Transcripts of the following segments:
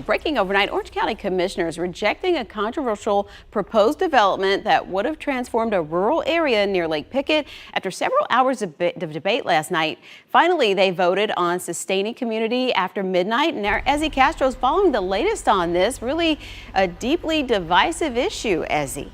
breaking overnight, Orange County commissioners rejecting a controversial proposed development that would have transformed a rural area near Lake Pickett. After several hours of debate last night, finally they voted on sustaining community after midnight. And Ezzy Castro is following the latest on this, really a deeply divisive issue, Ezzy.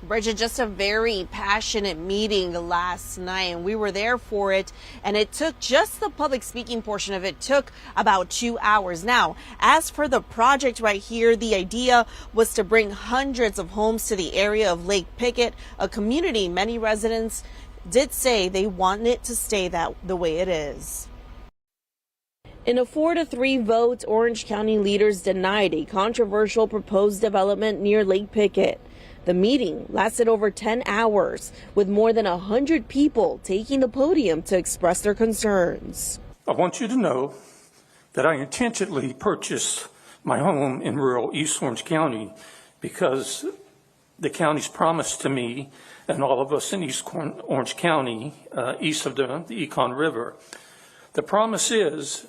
Bridget, just a very passionate meeting last night, and we were there for it, and it took just the public speaking portion of it took about 2 hours. Now, as for the project right here, the idea was to bring hundreds of homes to the area of Lake Pickett, a community many residents did say they want it to stay the way it is. In a 4-3 vote, Orange County leaders denied a controversial proposed development near Lake Pickett. The meeting lasted over 10 hours, with more than 100 people taking the podium to express their concerns. I want you to know that I intentionally purchased my home in rural East Orange County because the county's promised to me and all of us in East Orange County, east of the Econ River. The promise is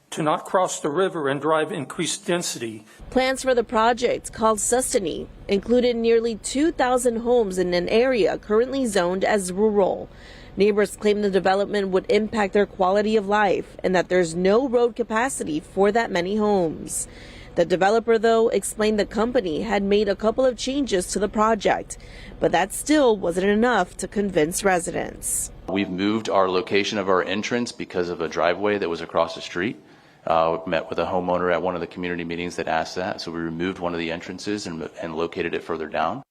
to not cross the river and drive increased density. Plans for the project, called Sustaining, included nearly 2,000 homes in an area currently zoned as rural. Neighbors claim the development would impact their quality of life and that there's no road capacity for that many homes. The developer, though, explained the company had made a couple of changes to the project, but that still wasn't enough to convince residents. We've moved our location of our entrance because of a driveway that was across the street. Met with a homeowner at one of the community meetings that asked that, so we removed one of the entrances and located it further down.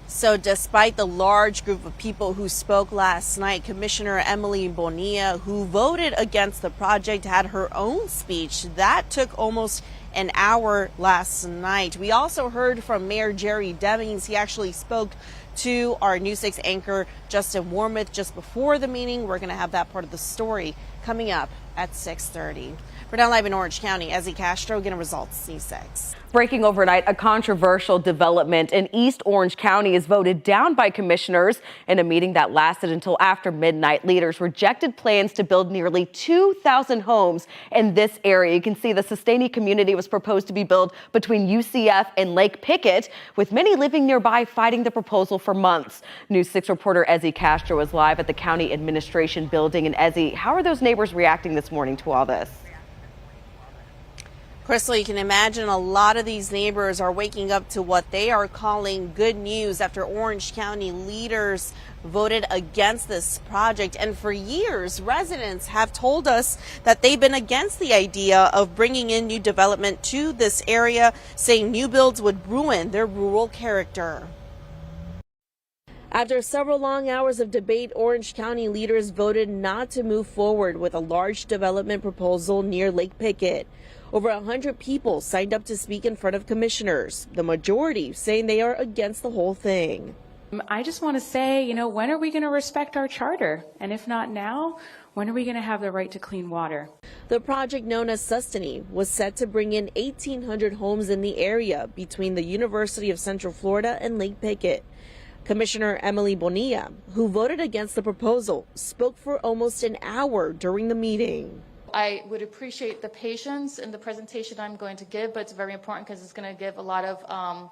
So despite the large group of people who spoke last night, Commissioner Emily Bonilla, who voted against the project, had her own speech. That took almost an hour last night. We also heard from Mayor Jerry Demings. He actually spoke to our News 6 anchor, Justin Warmoth, just before the meeting. We're going to have that part of the story coming up at 6:30. We're down live in Orange County. Ezzy Castro, getting results, News 6. Breaking overnight, a controversial development in East Orange County is voted down by commissioners in a meeting that lasted until after midnight. Leaders rejected plans to build nearly 2,000 homes in this area. You can see the sustaining community was proposed to be built between UCF and Lake Pickett, with many living nearby fighting the proposal for months. News 6 reporter Ezzy Castro is live at the county administration building. And Ezzy, how are those neighbors reacting this morning to all this? Crystal, you can imagine a lot of these neighbors are waking up to what they are calling good news after Orange County leaders voted against this project. And for years, residents have told us that they've been against the idea of bringing in new development to this area, saying new builds would ruin their rural character. After several long hours of debate, Orange County leaders voted not to move forward with a large development proposal near Lake Pickett. Over 100 people signed up to speak in front of commissioners, the majority saying they are against the whole thing. I just want to say, when are we going to respect our charter? And if not now, when are we going to have the right to clean water? The project, known as Sustaining, was set to bring in 1,800 homes in the area between the University of Central Florida and Lake Pickett. Commissioner Emily Bonilla, who voted against the proposal, spoke for almost an hour during the meeting. I would appreciate the patience in the presentation I'm going to give, but it's very important because it's going to give a lot of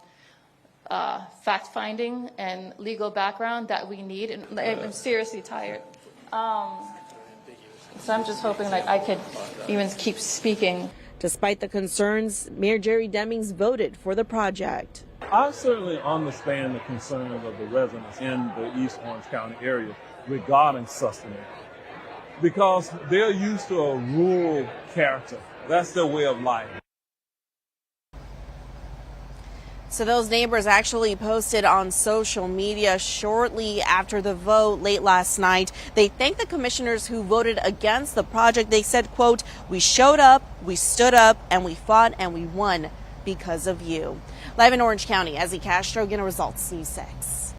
fact-finding and legal background that we need. And I'm seriously tired. So I'm just hoping that I could even keep speaking. Despite the concerns, Mayor Jerry Demings voted for the project. I certainly understand the concerns of the residents in the East Orange County area regarding sustenance, because they're used to a rural character. That's their way of life. So those neighbors actually posted on social media shortly after the vote late last night. They thanked the commissioners who voted against the project. They said, quote, "We showed up, we stood up, and we fought, and we won because of you." Live in Orange County, Ezzy Castro, getting results, News 6.